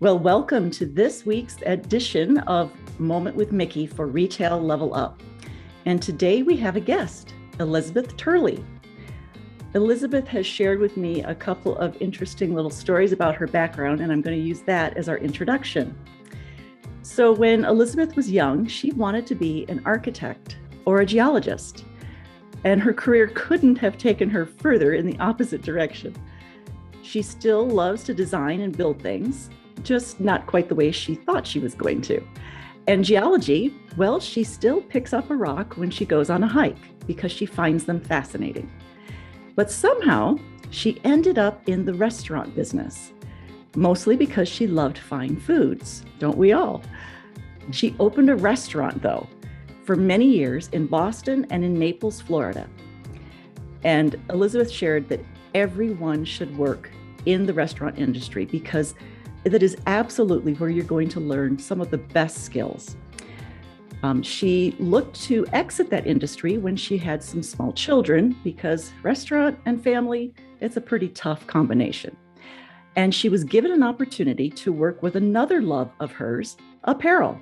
Well, welcome to this week's edition of Moment with Mickey for Retail Level Up. And today we have a guest, Elizabeth Turley. Elizabeth has shared with me a couple of interesting little stories about her background, and I'm going to use that as our introduction. So when Elizabeth was young, she wanted to be an architect or a geologist, and her career couldn't have taken her further in the opposite direction. She still loves to design and build things, just not quite the way she thought she was going to. And geology, well, she still picks up a rock when she goes on a hike because she finds them fascinating. But somehow she ended up in the restaurant business, mostly because she loved fine foods, don't we all? She opened a restaurant, though, for many years in Boston and in Naples, Florida. And Elizabeth shared that everyone should work in the restaurant industry because that is absolutely where you're going to learn some of the best skills. She looked to exit that industry when she had some small children because restaurant and family, it's a pretty tough combination. And she was given an opportunity to work with another love of hers, apparel.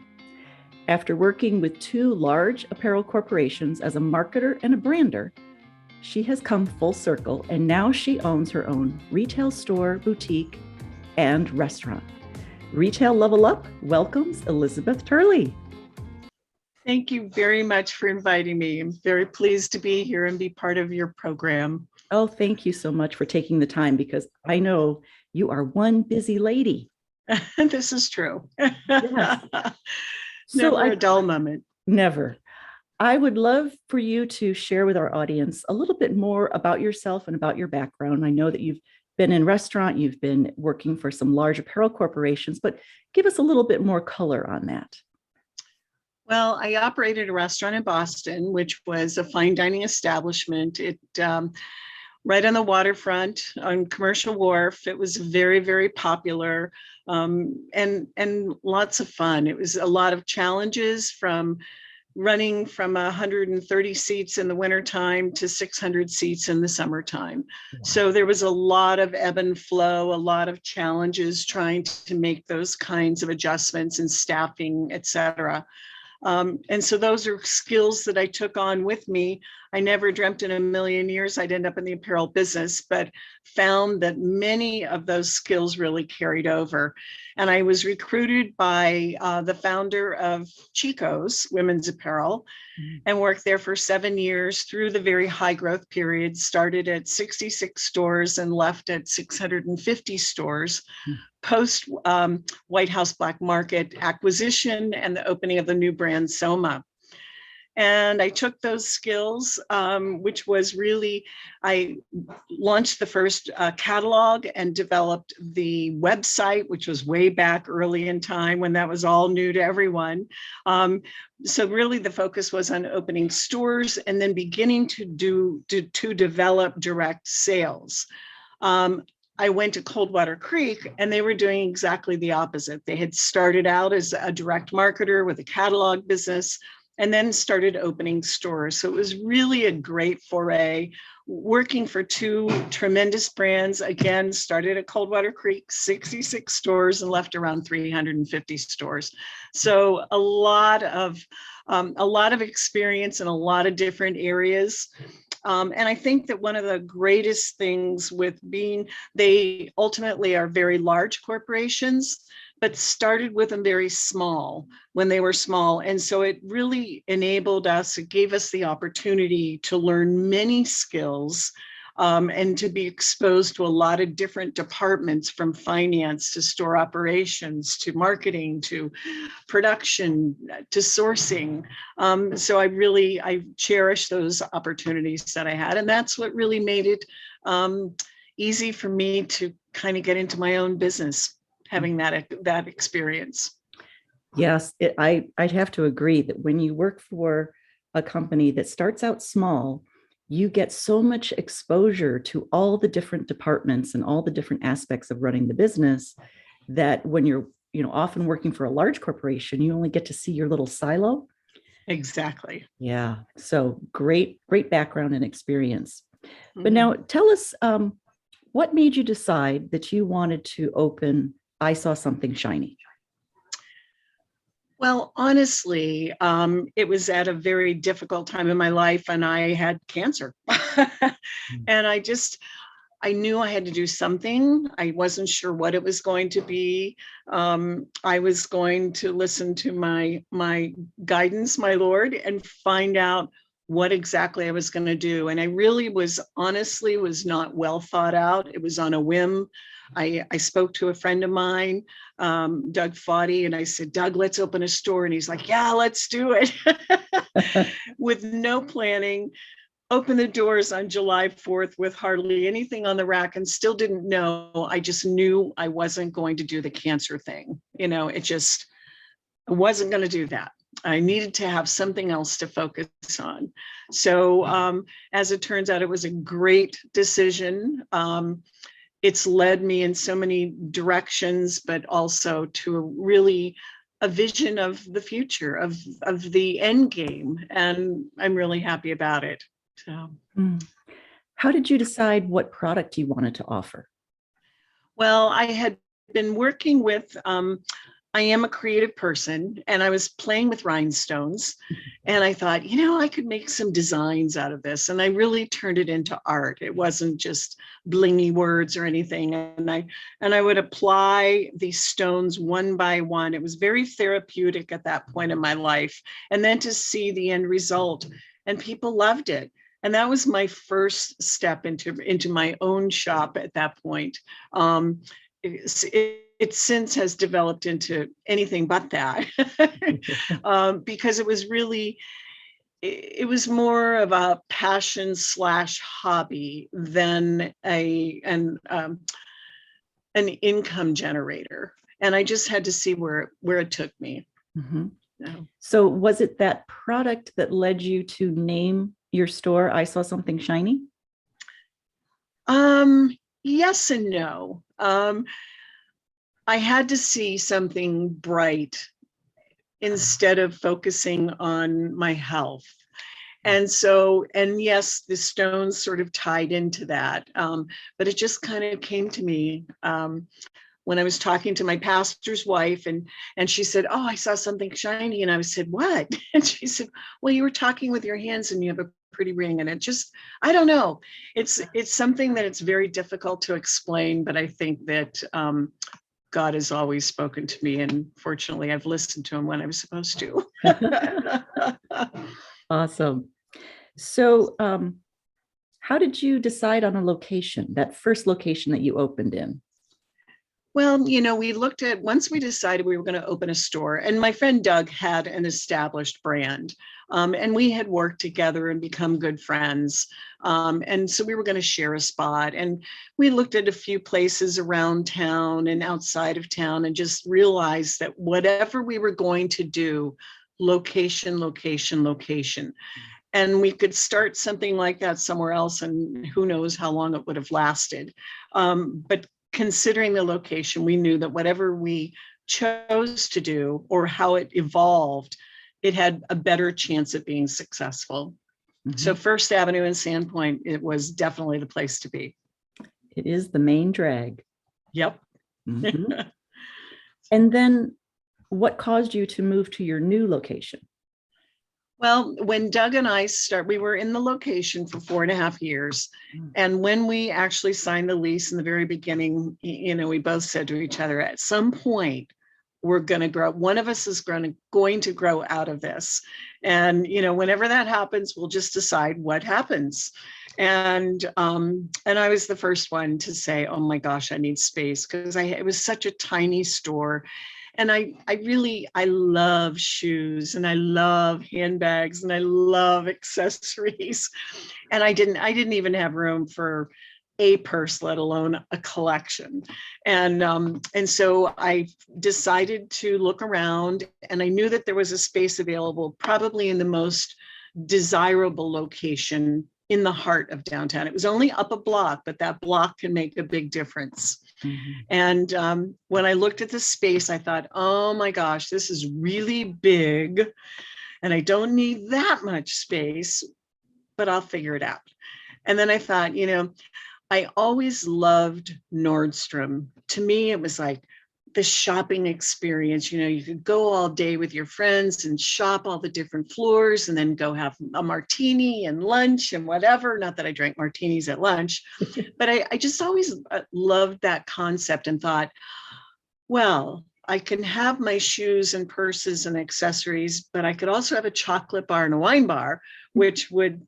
After working with two large apparel corporations as a marketer and a brander, she has come full circle, and now she owns her own retail store, boutique, and restaurant. Retail Level Up welcomes Elizabeth Turley. Thank you very much for inviting me. I'm very pleased to be here and be part of your program. Oh, thank you so much for taking the time because I know you are one busy lady. This is true. Yes. Never a dull moment. Never. I would love for you to share with our audience a little bit more about yourself and about your background. I know that you've been in restaurant, you've been working for some large apparel corporations, but give us a little bit more color on that. Well, I operated a restaurant in Boston, which was a fine dining establishment. It right on the waterfront on Commercial Wharf. It was very, very popular and lots of fun. It was a lot of challenges from running from 130 seats in the wintertime to 600 seats in the summertime. Wow. So there was a lot of ebb and flow, a lot of challenges trying to make those kinds of adjustments in staffing, et cetera. And so those are skills that I took on with me. I never dreamt in a million years I'd end up in the apparel business, but found that many of those skills really carried over. And I was recruited by the founder of Chico's Women's Apparel and worked there for 7 years through the very high growth period, started at 66 stores and left at 650 stores. Post White House Black Market acquisition and the opening of the new brand Soma. And I took those skills, which was really, I launched the first catalog and developed the website, which was way back early in time when that was all new to everyone. So really the focus was on opening stores and then beginning to develop direct sales. I went to Coldwater Creek and they were doing exactly the opposite. They had started out as a direct marketer with a catalog business and then started opening stores. So it was really a great foray, working for two tremendous brands. Again, started at Coldwater Creek, 66 stores and left around 350 stores. So a lot of experience in a lot of different areas. And I think that one of the greatest things with they ultimately are very large corporations, but started with them very small when they were small. And so it really enabled us, it gave us the opportunity to learn many skills and to be exposed to a lot of different departments, from finance to store operations, to marketing, to production, to sourcing. So I cherish those opportunities that I had. And that's what really made it easy for me to kind of get into my own business, having that experience. Yes, I'd have to agree that when you work for a company that starts out small, you get so much exposure to all the different departments and all the different aspects of running the business that when you're, often working for a large corporation, you only get to see your little silo. Exactly. Yeah. So great background and experience. Mm-hmm. But now tell us, what made you decide that you wanted to open I saw something shiny? Well, honestly, it was at a very difficult time in my life, and I had cancer. And I knew I had to do something. I wasn't sure what it was going to be. I was going to listen to my guidance, my Lord, and find out what exactly I was going to do. And I really was honestly was not well thought out. It was on a whim. I spoke to a friend of mine, Doug Foddy, and I said, Doug, let's open a store. And he's like, yeah, let's do it. With no planning, opened the doors on July 4th with hardly anything on the rack and still didn't know. I just knew I wasn't going to do the cancer thing. I wasn't going to do that. I needed to have something else to focus on. So as it turns out, it was a great decision. It's led me in so many directions, but also to a vision of the future, of the end game. And I'm really happy about it. So. How did you decide what product you wanted to offer? Well, I had been working with, I am a creative person, and I was playing with rhinestones, and I thought, I could make some designs out of this. And I really turned it into art. It wasn't just blingy words or anything. And I would apply these stones one by one. It was very therapeutic at that point in my life. And then to see the end result, and people loved it. And that was my first step into my own shop at that point. It since has developed into anything but that, because it was more of a passion / hobby than an income generator. And I just had to see where it took me. Mm-hmm. So was it that product that led you to name your store I Saw Something Shiny? Yes and no. I had to see something bright instead of focusing on my health. And yes, the stones sort of tied into that. But it just kind of came to me when I was talking to my pastor's wife, and she said, oh, I saw something shiny. And I said, what? And she said, well, you were talking with your hands and you have a pretty ring. And it just, I don't know. It's something that it's very difficult to explain, but I think that God has always spoken to me. And fortunately, I've listened to him when I was supposed to. Awesome. So how did you decide on a location, that first location that you opened in? Well, we looked at, once we decided we were going to open a store, and my friend Doug had an established brand, and we had worked together and become good friends. And so we were going to share a spot, and we looked at a few places around town and outside of town and just realized that whatever we were going to do, location, location, location. And we could start something like that somewhere else, and who knows how long it would have lasted. But considering the location, we knew that whatever we chose to do or how it evolved, it had a better chance of being successful. Mm-hmm. So First Avenue and Sandpoint, it was definitely the place to be. It is the main drag. Yep. Mm-hmm. And then what caused you to move to your new location? Well, when Doug and I we were in the location for 4.5 years. And when we actually signed the lease in the very beginning, we both said to each other, at some point, we're going to grow. One of us is going to grow out of this. And, whenever that happens, we'll just decide what happens. And I was the first one to say, oh my gosh, I need space, because it was such a tiny store. And I love shoes, and I love handbags, and I love accessories. And I didn't even have room for a purse, let alone a collection. And so I decided to look around, and I knew that there was a space available, probably in the most desirable location in the heart of downtown. It was only up a block, but that block can make a big difference. Mm-hmm. And when I looked at the space, I thought, oh my gosh, this is really big, and I don't need that much space, but I'll figure it out. And then I thought, I always loved Nordstrom. To me, it was like the shopping experience. You could go all day with your friends and shop all the different floors and then go have a martini and lunch and whatever. Not that I drank martinis at lunch, but I just always loved that concept and thought, well, I can have my shoes and purses and accessories, but I could also have a chocolate bar and a wine bar, which would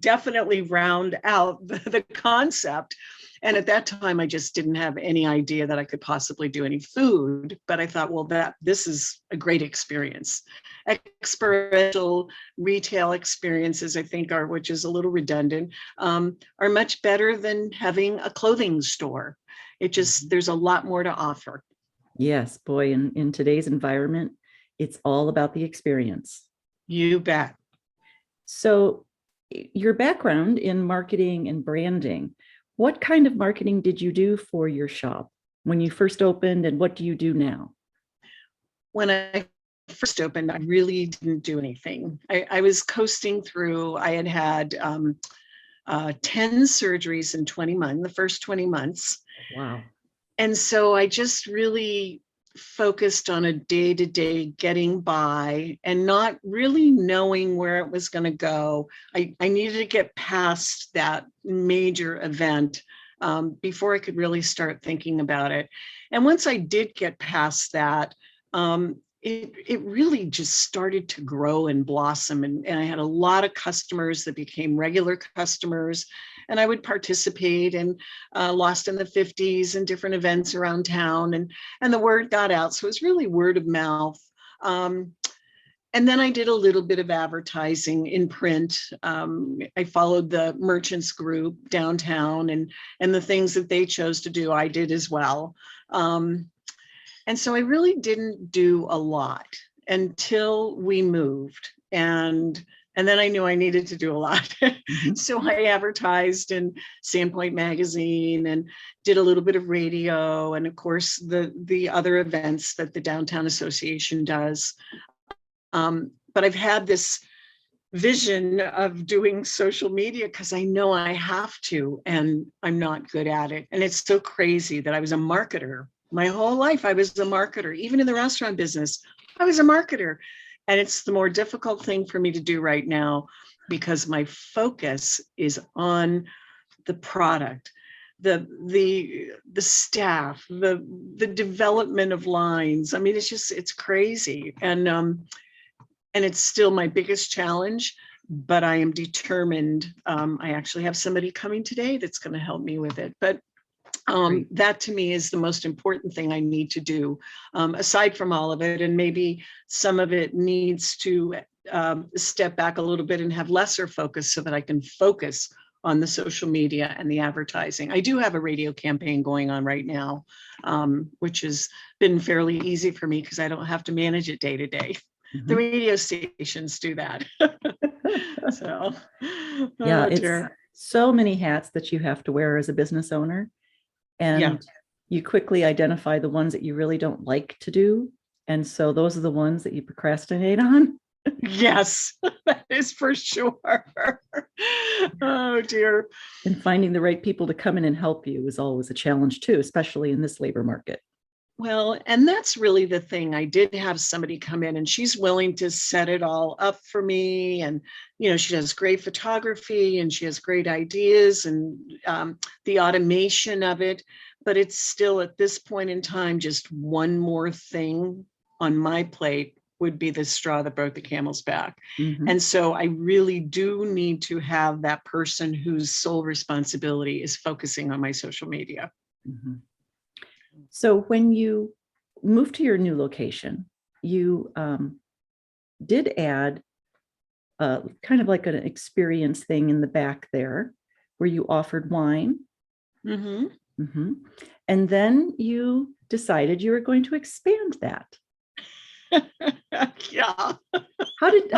definitely round out the concept. And at that time, I just didn't have any idea that I could possibly do any food. But I thought, well, this is a great experience. Experiential retail experiences, I think, which is a little redundant, are much better than having a clothing store. There's a lot more to offer. Yes, boy, in today's environment, it's all about the experience. You bet. So your background in marketing and branding, what kind of marketing did you do for your shop when you first opened, and what do you do now? When I first opened, I really didn't do anything. I was coasting through. I had 10 surgeries in the first 20 months. Wow. And so I just really focused on a day-to-day getting by and not really knowing where it was going to go. I needed to get past that major event before I could really start thinking about it. And once I did get past that, it really just started to grow and blossom. And I had a lot of customers that became regular customers. And I would participate in Lost in the 50s and different events around town. And the word got out. So it was really word of mouth. And then I did a little bit of advertising in print. I followed the merchants group downtown, and the things that they chose to do, I did as well. And so I really didn't do a lot until we moved. And then I knew I needed to do a lot. Mm-hmm. So I advertised in Sandpoint magazine and did a little bit of radio, and of course the other events that the Downtown Association does. But I've had this vision of doing social media because I know I have to, and I'm not good at it. And it's so crazy that I was a marketer. My whole life, I was a marketer. Even in the restaurant business, I was a marketer. And it's the more difficult thing for me to do right now because my focus is on the product, the staff, the development of lines. I mean, it's crazy. And it's still my biggest challenge, but I am determined. I actually have somebody coming today that's going to help me with it. But that to me is the most important thing I need to do, aside from all of it. And maybe some of it needs to step back a little bit and have lesser focus so that I can focus on the social media and the advertising. I do have a radio campaign going on right now, which has been fairly easy for me because I don't have to manage it day to day. Mm-hmm. The radio stations do that. So, yeah, it's so many hats that you have to wear as a business owner. And you quickly identify the ones that you really don't like to do. And so those are the ones that you procrastinate on. Yes, that is for sure. Oh, dear. And finding the right people to come in and help you is always a challenge, too, especially in this labor market. Well, and that's really the thing. I did have somebody come in and she's willing to set it all up for me. And, she does great photography and she has great ideas and the automation of it. But it's still at this point in time, just one more thing on my plate would be the straw that broke the camel's back. Mm-hmm. And so I really do need to have that person whose sole responsibility is focusing on my social media. Mm-hmm. So when you moved to your new location, you did add kind of like an experience thing in the back there where you offered wine. Mm-hmm. Mm-hmm. And then you decided you were going to expand that. Yeah. How did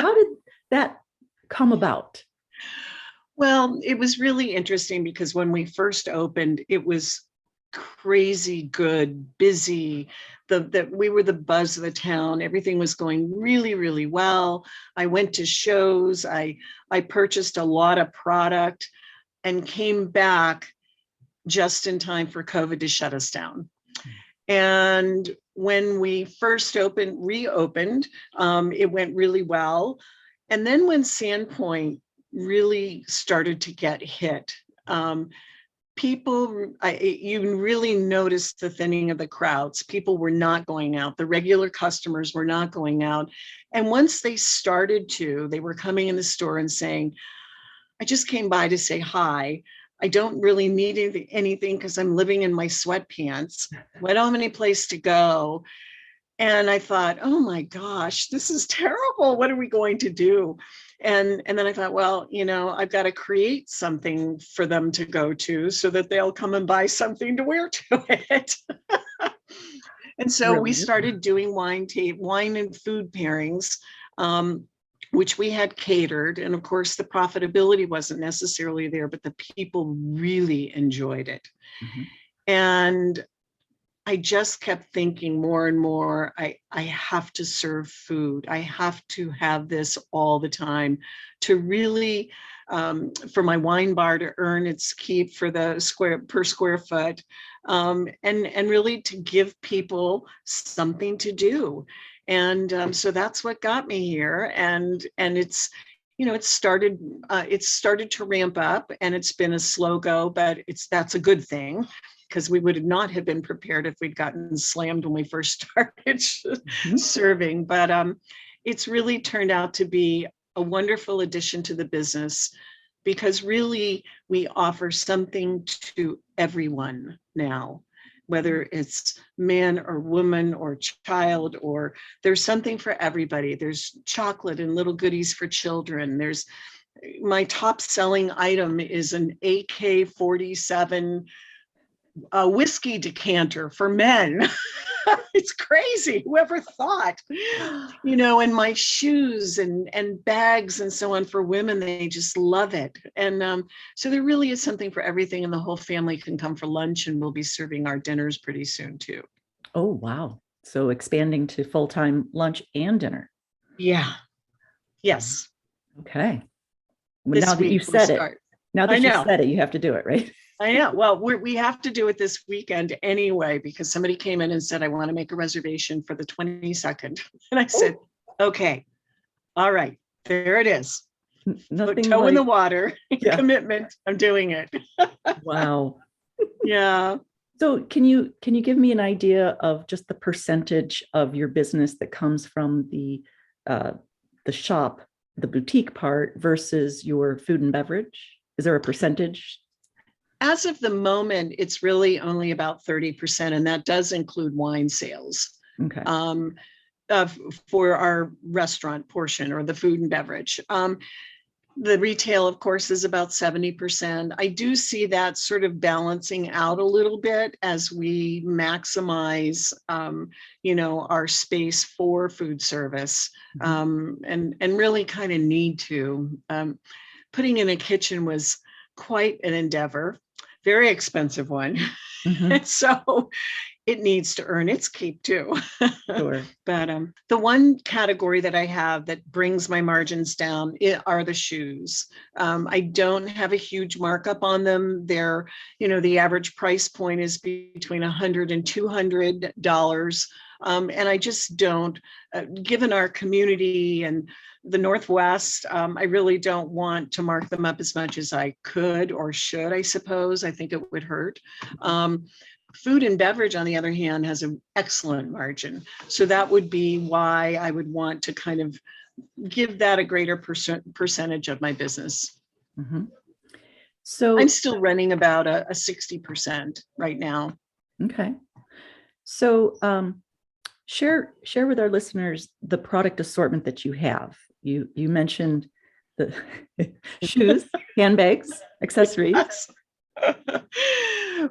that come about? Well, it was really interesting because when we first opened, it was crazy good, busy. That we were the buzz of the town. Everything was going really, really well. I went to shows. I purchased a lot of product and came back just in time for COVID to shut us down. And when we first reopened, it went really well. And then when Sandpoint really started to get hit, you really noticed the thinning of the crowds. People were not going out. The regular customers were not going out. And once they started to, they were coming in the store and saying, I just came by to say hi. I don't really need anything because I'm living in my sweatpants. I don't have any place to go. And I thought, oh my gosh, this is terrible. What are we going to do? And then I thought, well, I've got to create something for them to go to so that they'll come and buy something to wear to it. And so we started doing wine and food pairings, which we had catered. And of course, the profitability wasn't necessarily there, but the people really enjoyed it. Mm-hmm. And I just kept thinking more and more, I have to serve food. I have to have this all the time to really, for my wine bar to earn its keep for the per square foot, and really to give people something to do. And so that's what got me here. And it's, it started to ramp up, and it's been a slow go, but that's a good thing, because we would not have been prepared if we'd gotten slammed when we first started serving. But it's really turned out to be a wonderful addition to the business, because really we offer something to everyone now, whether it's man or woman or child, or there's something for everybody. There's chocolate and little goodies for children. My top selling item is an AK-47 a whiskey decanter for men. It's crazy. Whoever thought, and my shoes and bags and so on for women, they just love it. And so there really is something for everything, and the whole family can come for lunch, and we'll be serving our dinners pretty soon too. Oh, wow. So expanding to full-time lunch and dinner. Yeah. Yes. Okay. Well, now that you've said it, you have to do it, right? I know. Well, we have to do it this weekend anyway, because somebody came in and said, I want to make a reservation for the 22nd. And I said, okay, all right, there it is. Nothing toe in the water, commitment. I'm doing it. Wow. Yeah. So can you give me an idea of just the percentage of your business that comes from the shop, the boutique part, versus your food and beverage? Is there a percentage? As of the moment, it's really only about 30%, and that does include wine sales. Okay. For our restaurant portion, or the food and beverage. The retail, of course, is about 70%. I do see that sort of balancing out a little bit as we maximize, our space for food service, and really kind of need to. Putting in a kitchen was quite an endeavor, very expensive one. Mm-hmm. So it needs to earn its keep too. Sure. But the one category that I have that brings my margins down are the shoes. I don't have a huge markup on them. They're, the average price point is between $100 and $200. And I just don't, given our community and the Northwest, I really don't want to mark them up as much as I could or should, I suppose. I think it would hurt. Food and beverage, on the other hand, has an excellent margin. So that would be why I would want to kind of give that a greater percentage of my business. Mm-hmm. So I'm still running about a 60% right now. Okay. So share with our listeners the product assortment that you have. You mentioned the shoes, handbags, accessories. Yes.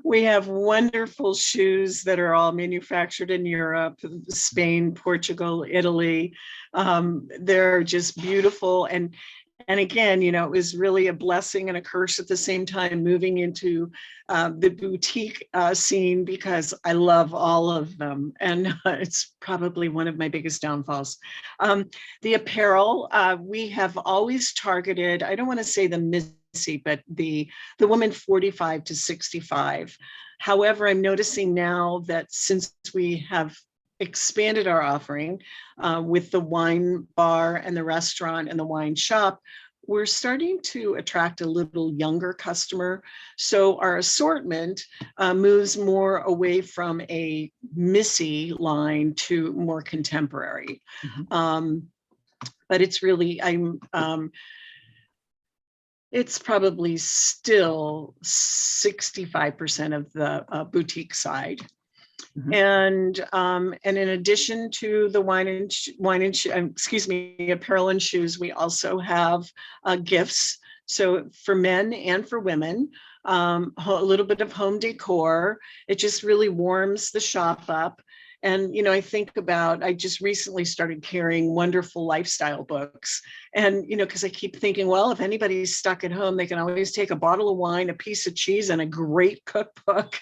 We have wonderful shoes that are all manufactured in Europe, Spain, Portugal, Italy. They're just beautiful. And again, it was really a blessing and a curse at the same time, moving into the boutique scene, because I love all of them. And it's probably one of my biggest downfalls. The apparel, we have always targeted, I don't want to say the Missy, but the woman 45 to 65. However, I'm noticing now that since we have expanded our offering with the wine bar and the restaurant and the wine shop, we're starting to attract a little younger customer. So our assortment moves more away from a Missy line to more contemporary. But it's really, it's probably still 65% of the boutique side. And in addition to the apparel and shoes, we also have gifts. So for men and for women, a little bit of home decor. It just really warms the shop up. And, I think about, I just recently started carrying wonderful lifestyle books. And, because I keep thinking, well, if anybody's stuck at home, they can always take a bottle of wine, a piece of cheese, and a great cookbook.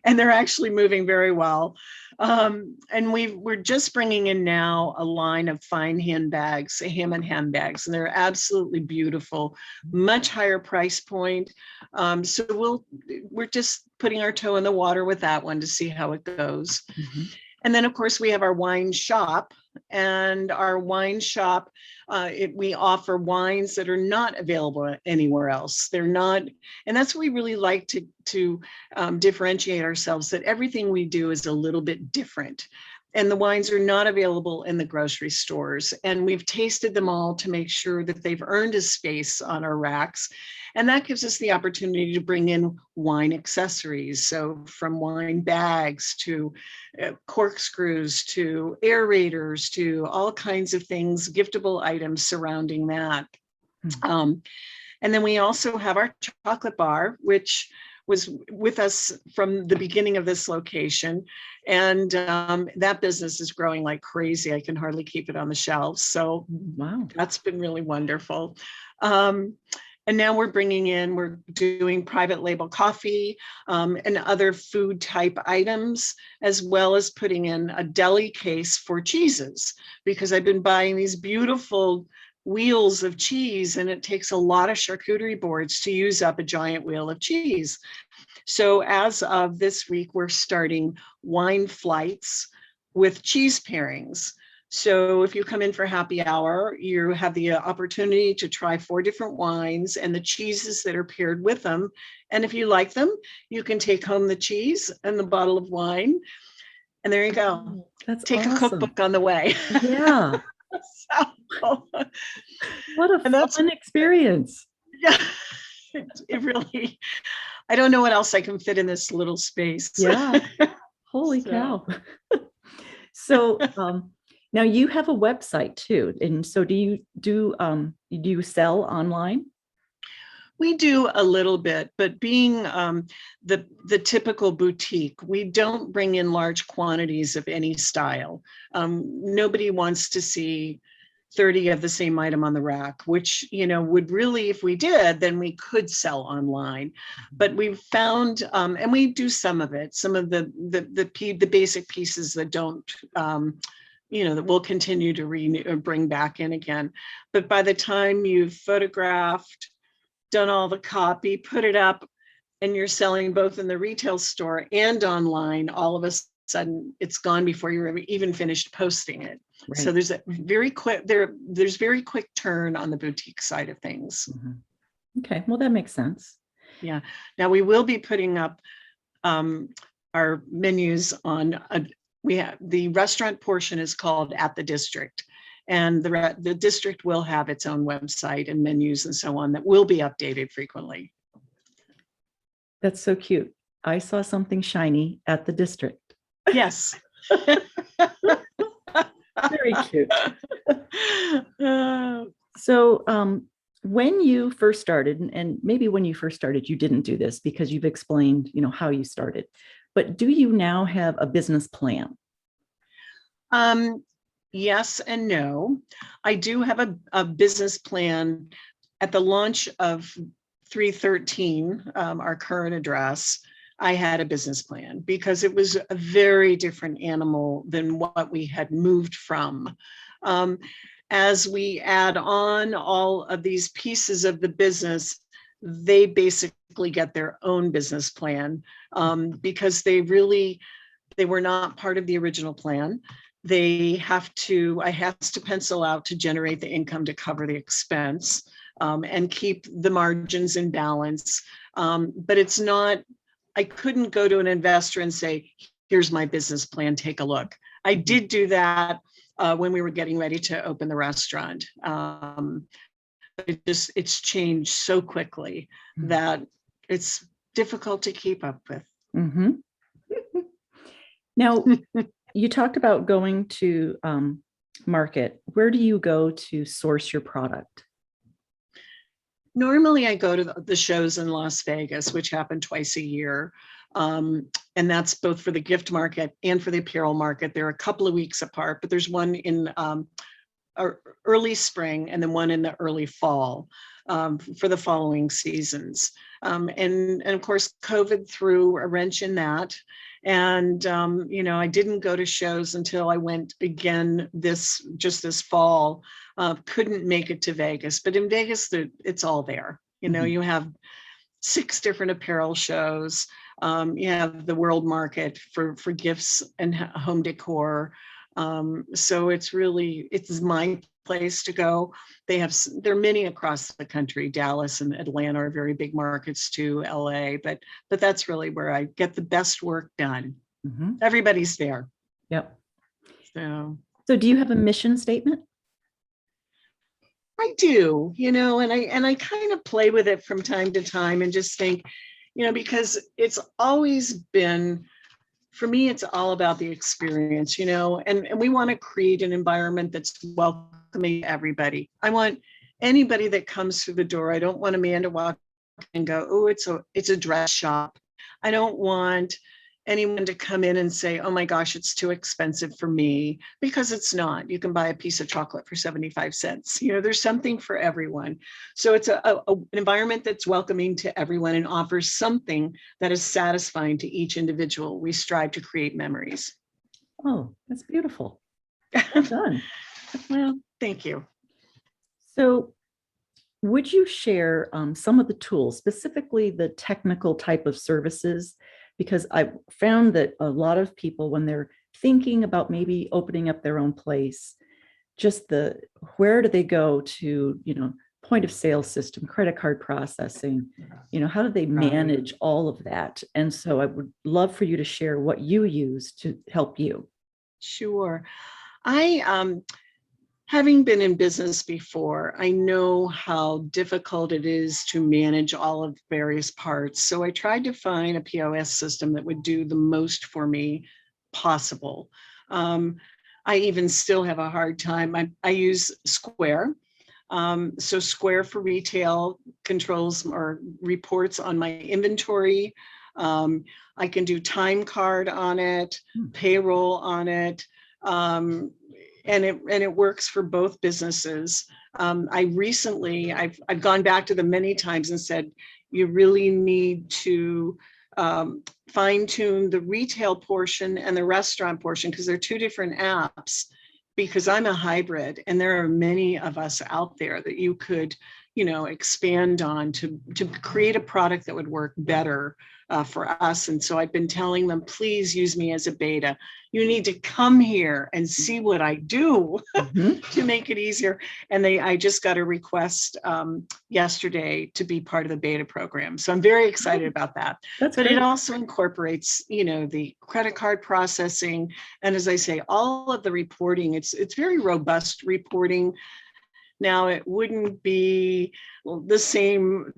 And they're actually moving very well. And we're just bringing in now a line of fine handbags, Hammond handbags, and they're absolutely beautiful, much higher price point. So we're just putting our toe in the water with that one to see how it goes. And then, of course, we have our wine shop, and our wine shop, we offer wines that are not available anywhere else. They're not, and that's what we really like to differentiate ourselves, that everything we do is a little bit different. And the wines are not available in the grocery stores. And we've tasted them all to make sure that they've earned a space on our racks. And that gives us the opportunity to bring in wine accessories. So from wine bags to corkscrews to aerators to all kinds of things, giftable items surrounding that. And then we also have our chocolate bar, which was with us from the beginning of this location. And that business is growing like crazy. I can hardly keep it on the shelves. So wow, that's been really wonderful. And now we're doing private label coffee and other food type items, as well as putting in a deli case for cheeses, because I've been buying these beautiful wheels of cheese, and it takes a lot of charcuterie boards to use up a giant wheel of cheese. So as of this week, we're starting wine flights with cheese pairings. So if you come in for happy hour, you have the opportunity to try 4 different wines and the cheeses that are paired with them. And if you like them, you can take home the cheese and the bottle of wine. And there you go. That's Take awesome. a cookbook on the way. Yeah. So, what a fun experience. Yeah, it really, I don't know what else I can fit in this little space. Yeah. Holy cow. So now you have a website too. And so do you sell online? We do a little bit, but being the typical boutique, we don't bring in large quantities of any style. Nobody wants to see 30 of the same item on the rack, which, would really, if we did, then we could sell online. But we've found, and we do some of it, some of the basic pieces that don't, that we'll continue to bring back in again. But by the time you've photographed, done all the copy, put it up, and you're selling both in the retail store and online, all of a sudden it's gone before you're even finished posting it. Right. So there's a very quick turn on the boutique side of things. Okay, well, that makes sense. Yeah. Now we will be putting up our menus on the restaurant portion is called At the District. And the district will have its own website and menus and so on that will be updated frequently. That's so cute. I saw something shiny at the district. Yes. Very cute. So when you first started, and maybe when you first started, you didn't do this because you've explained, how you started, but do you now have a business plan? Yes and no. I do have a business plan. At the launch of 313, our current address, I had a business plan because it was a very different animal than what we had moved from. as we add on all of these pieces of the business, they basically get their own business plan, because they were not part of the original plan. I have to pencil out to generate the income to cover the expense, and keep the margins in balance. But it's not, I couldn't go to an investor and say, here's my business plan, take a look. I did do that when we were getting ready to open the restaurant. It's changed so quickly that it's difficult to keep up with. Mm-hmm. Now, you talked about going to market. Where do you go to source your product? Normally, I go to the shows in Las Vegas, which happen twice a year. And that's both for the gift market and for the apparel market. They're a couple of weeks apart, but there's one in early spring and then one in the early fall for the following seasons. And of course, COVID threw a wrench in that. And, I didn't go to shows until I went again this fall. Couldn't make it to Vegas, but in Vegas, it's all there. You have 6 different apparel shows. You have the world market for gifts and home decor. So it's my place to go. There are many across the country. Dallas and Atlanta are very big markets too, LA, but that's really where I get the best work done. Mm-hmm. Everybody's there. Yep. So do you have a mission statement? I do, and I kind of play with it from time to time and just think, because it's always been, for me, it's all about the experience, and we want to create an environment that's welcoming to everybody. I want anybody that comes through the door. I don't want a man to walk and go, oh, it's a dress shop. I don't want anyone to come in and say, oh my gosh, it's too expensive for me, because it's not. You can buy a piece of chocolate for 75 cents. There's something for everyone. So it's an environment that's welcoming to everyone and offers something that is satisfying to each individual. We strive to create memories. Oh, that's beautiful. Well done. Well, thank you. So would you share some of the tools, specifically the technical type of services? Because I found that a lot of people, when they're thinking about maybe opening up their own place, just where do they go to, point of sale system, credit card processing, how do they manage all of that? And so I would love for you to share what you use to help you. Sure. Having been in business before, I know how difficult it is to manage all of the various parts. So I tried to find a POS system that would do the most for me possible. I even still have a hard time. I use Square. So Square for retail controls or reports on my inventory. I can do time card on it, payroll on it. And it works for both businesses. I've gone back to them many times and said, you really need to fine tune the retail portion and the restaurant portion, because they're 2 different apps, because I'm a hybrid and there are many of us out there that you could, expand on to create a product that would work better for us. And so I've been telling them, please use me as a beta. You need to come here and see what I do to make it easier. And I just got a request yesterday to be part of the beta program. So I'm very excited about that. That's but great. It also incorporates, the credit card processing. And as I say, all of the reporting, it's very robust reporting. Now, it wouldn't be the same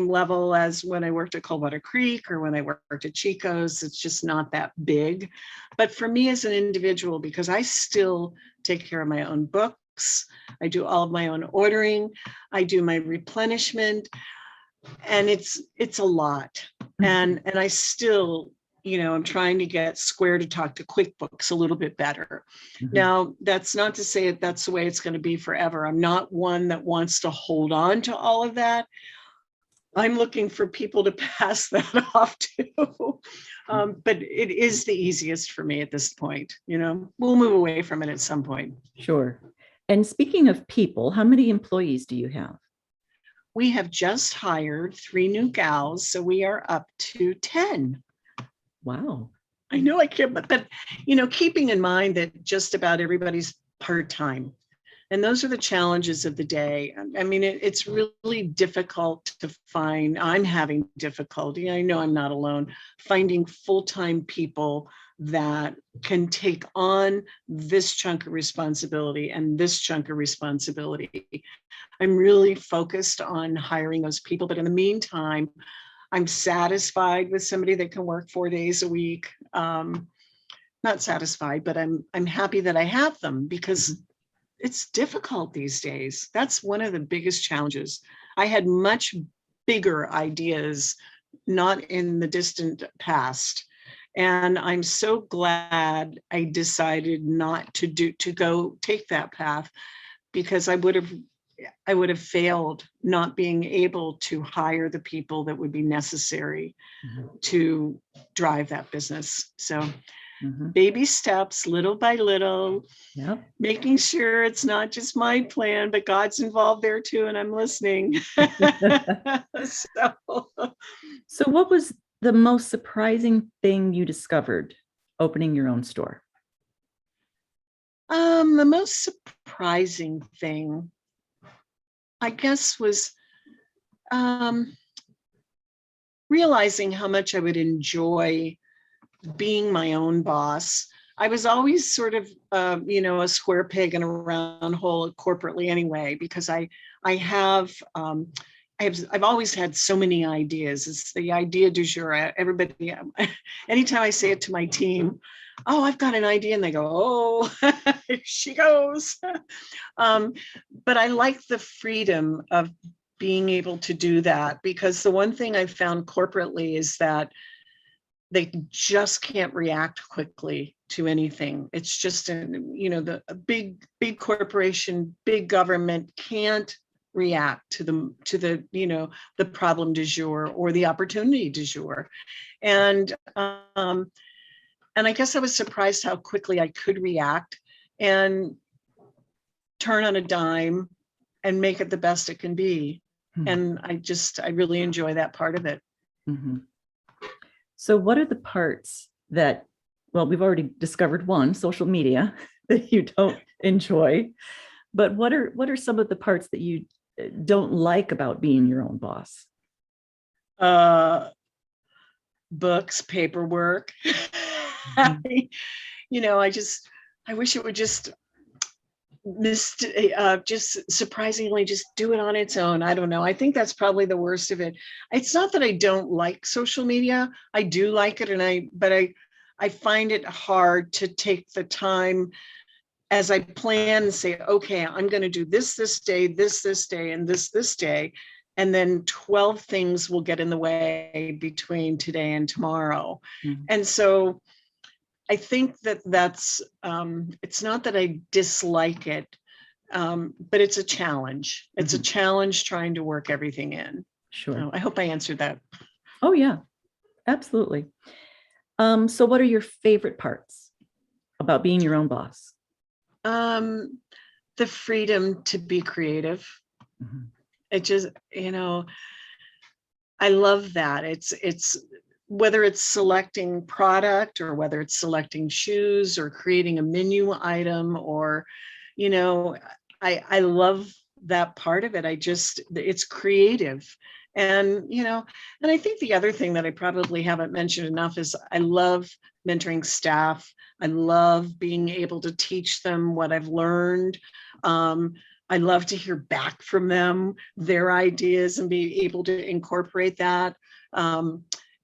level as when I worked at Coldwater Creek or when I worked at Chico's. It's just not that big. But for me as an individual, because I still take care of my own books, I do all of my own ordering, I do my replenishment, and it's a lot. And I still, I'm trying to get Square to talk to QuickBooks a little bit better. Now, that's not to say that that's the way it's going to be forever. I'm not one that wants to hold on to all of that. I'm looking for people to pass that off to. But it is the easiest for me at this point. We'll move away from it at some point. Sure. And speaking of people, how many employees do you have? We have just hired 3 new gals, so we are up to 10. Wow. I know I can't, but keeping in mind that just about everybody's part-time. And those are the challenges of the day. I mean, it's really difficult to find. I'm having difficulty. I know I'm not alone, finding full-time people that can take on this chunk of responsibility and this chunk of responsibility. I'm really focused on hiring those people. But in the meantime, I'm satisfied with somebody that can work 4 days a week. Not satisfied, but I'm happy that I have them because it's difficult these days. That's one of the biggest challenges. I had much bigger ideas, not in the distant past. And I'm so glad I decided not to go take that path, because I would have failed not being able to hire the people that would be necessary to drive that business. So baby steps, little by little, Yep. making sure it's not just my plan, but God's involved there too, and I'm listening. So what was the most surprising thing you discovered opening your own store? The most surprising thing, I guess, was realizing how much I would enjoy being my own boss. I was always sort of, a square peg in a round hole corporately anyway, because I've always had so many ideas. It's the idea du jour. Everybody, anytime I say it to my team, oh, I've got an idea, and they go, oh, here she goes. But I like the freedom of being able to do that, because the one thing I found corporately is that they just can't react quickly to anything. It's just a big corporation, big government can't react to the problem du jour or the opportunity du jour. And I guess I was surprised how quickly I could react and turn on a dime and make it the best it can be. And I really enjoy that part of it. So what are the parts that, well, we've already discovered one, social media, that you don't enjoy, but what are some of the parts that you don't like about being your own boss? Books, paperwork. I wish it would just surprisingly just do it on its own. I don't know. I think that's probably the worst of it. It's not that I don't like social media. I do like it, but I find it hard to take the time as I plan and say, okay, I'm going to do this day, this day, and this day. And then 12 things will get in the way between today and tomorrow. And so I think that's, it's not that I dislike it, but it's a challenge. It's a challenge trying to work everything in. Sure. So I hope I answered that. Oh, yeah, absolutely. So what are your favorite parts about being your own boss? The freedom to be creative. It just, I love that. It's whether it's selecting product or whether it's selecting shoes or creating a menu item or, I love that part of it. It's creative. And I think the other thing that I probably haven't mentioned enough is I love mentoring staff. I love being able to teach them what I've learned. I love to hear back from them, their ideas, and be able to incorporate that.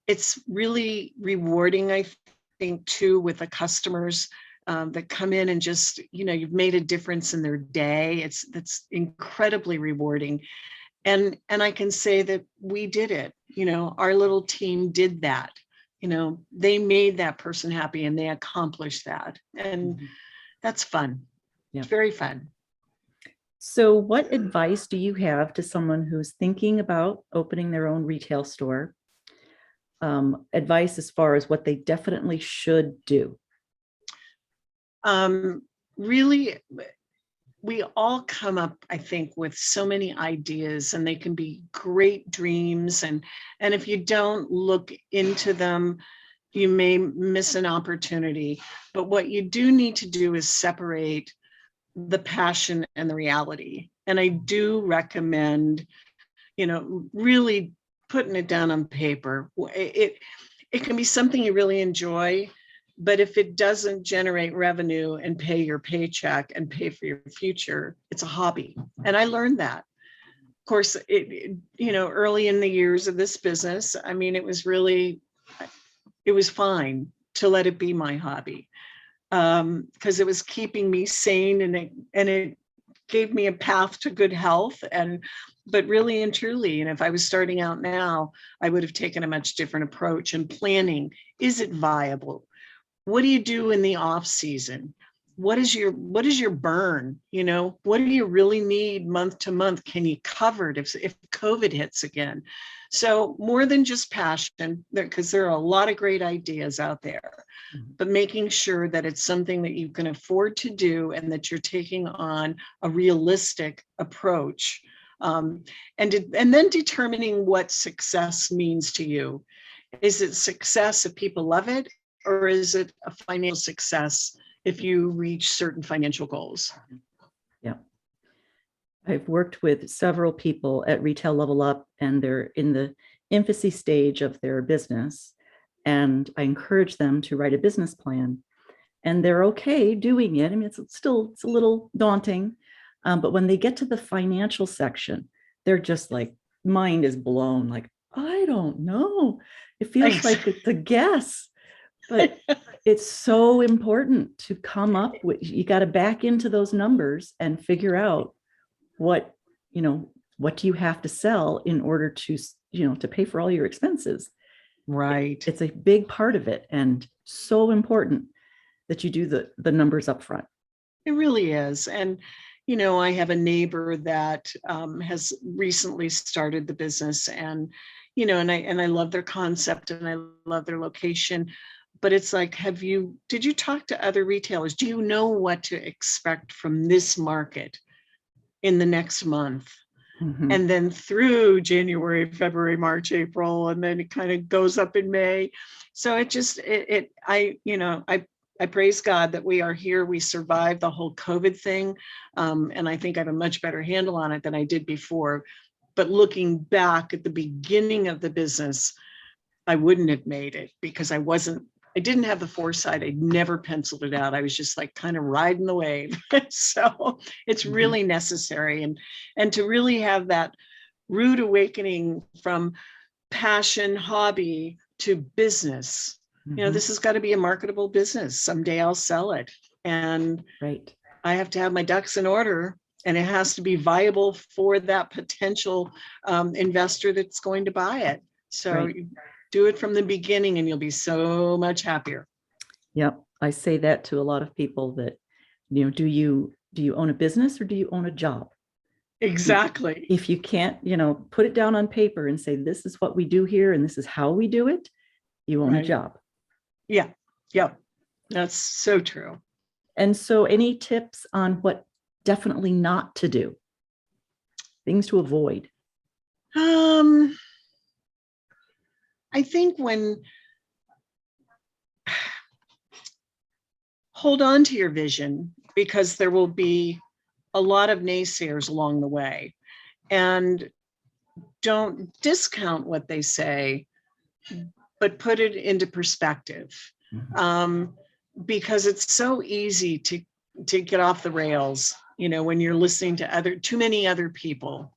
It's really rewarding, I think, too, with the customers that come in and just, you've made a difference in their day. That's incredibly rewarding. And I can say that we did it. Our little team did that. They made that person happy and they accomplished that. And that's fun. Yeah. It's very fun. So what advice do you have to someone who's thinking about opening their own retail store? Advice as far as what they definitely should do? Really, we all come up, I think, with so many ideas, and they can be great dreams. And if you don't look into them, you may miss an opportunity. But what you do need to do is separate the passion and the reality. And I do recommend, really putting it down on paper. It can be something you really enjoy, but if it doesn't generate revenue and pay your paycheck and pay for your future, it's a hobby. And I learned that. Of course, early in the years of this business, I mean, it was fine to let it be my hobby, because it was keeping me sane, and it gave me a path to good health. But really and truly, and if I was starting out now, I would have taken a much different approach and planning. Is it viable? What do you do in the off season? What is your burn? What do you really need month to month? Can you cover it if COVID hits again? So more than just passion, because there are a lot of great ideas out there, but making sure that it's something that you can afford to do and that you're taking on a realistic approach. And then determining what success means to you. Is it success if people love it, or is it a financial success if you reach certain financial goals? Yeah. I've worked with several people at Retail Level Up, and they're in the infancy stage of their business. And I encourage them to write a business plan, and they're okay doing it. I mean, it's a little daunting. But when they get to the financial section, they're just like, mind is blown. Like, I don't know. It feels like it's a guess, but it's so important to come up with, you got to back into those numbers and figure out what do you have to sell in order to, to pay for all your expenses. Right. It's a big part of it, and so important that you do the numbers up front. It really is. And I have a neighbor that has recently started the business, and I love their concept and I love their location. But it's like, did you talk to other retailers? Do you know what to expect from this market in the next month? Mm-hmm. And then through January, February, March, April, and then it kind of goes up in May. So I praise God that we are here. We survived the whole COVID thing. And I think I have a much better handle on it than I did before. But looking back at the beginning of the business, I wouldn't have made it because I didn't have the foresight. I'd never penciled it out. I was just like kind of riding the wave. So it's really necessary. And to really have that rude awakening from passion, hobby to business. This has got to be a marketable business. Someday I'll sell it. And right. I have to have my ducks in order, and it has to be viable for that potential investor that's going to buy it. So right. You do it from the beginning and you'll be so much happier. Yep. I say that to a lot of people that, do you own a business or do you own a job? Exactly. If you can't, put it down on paper and say, this is what we do here and this is how we do it, you own a job. Yeah. Yep. That's so true. And so any tips on what definitely not to do? Things to avoid? I think hold on to your vision, because there will be a lot of naysayers along the way, and don't discount what they say, but put it into perspective. Because it's so easy to get off the rails, when you're listening to too many other people.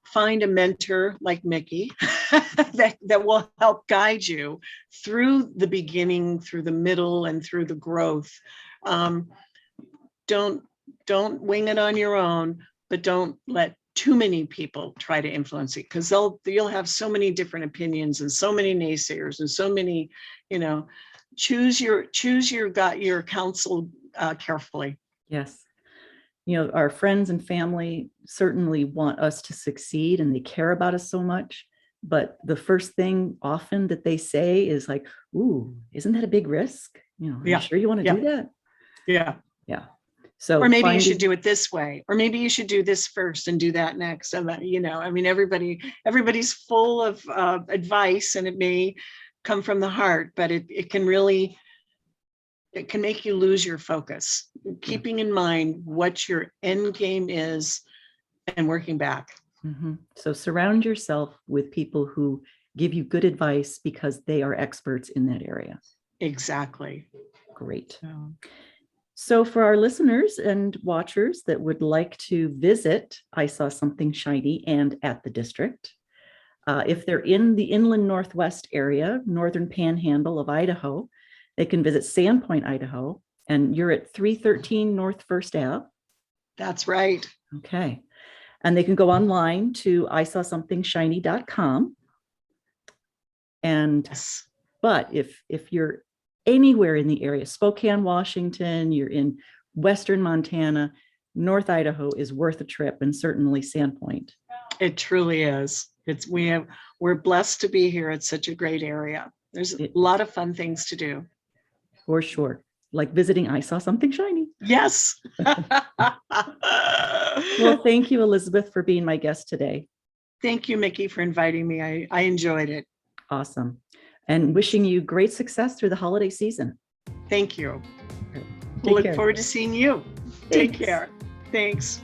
Find a mentor like Mickey that will help guide you through the beginning, through the middle, and through the growth. Don't wing it on your own, but don't let too many people try to influence it, because you'll have so many different opinions and so many naysayers and so many, choose your counsel carefully. Yes. Our friends and family certainly want us to succeed and they care about us so much. But the first thing often that they say is like, ooh, isn't that a big risk? Are you sure you want to do that? Yeah. Yeah. So or maybe you should do it this way, or maybe you should do this first and do that next. And I mean, everybody's full of advice, and it may come from the heart, but it can make you lose your focus, keeping in mind what your end game is and working back. Mm-hmm. So surround yourself with people who give you good advice because they are experts in that area. Exactly. Great. So for our listeners and watchers that would like to visit I Saw Something Shiny and at the district, if they're in the inland Northwest area, Northern Panhandle of Idaho, they can visit Sandpoint, Idaho, and you're at 313 North First Ave. That's right. Okay. And they can go online to isawsomethingshiny.com. And yes. But if you're anywhere in the area, Spokane, Washington, you're in Western Montana, North Idaho is worth a trip, and certainly Sandpoint. It truly is. We're blessed to be here. It's such a great area. There's a lot of fun things to do. For sure. Like visiting I Saw Something Shiny. Yes. Well, thank you, Elizabeth, for being my guest today. Thank you, Mickey, for inviting me. I enjoyed it. Awesome. And wishing you great success through the holiday season. Thank you. We'll look forward to seeing you. Thanks. Take care. Thanks.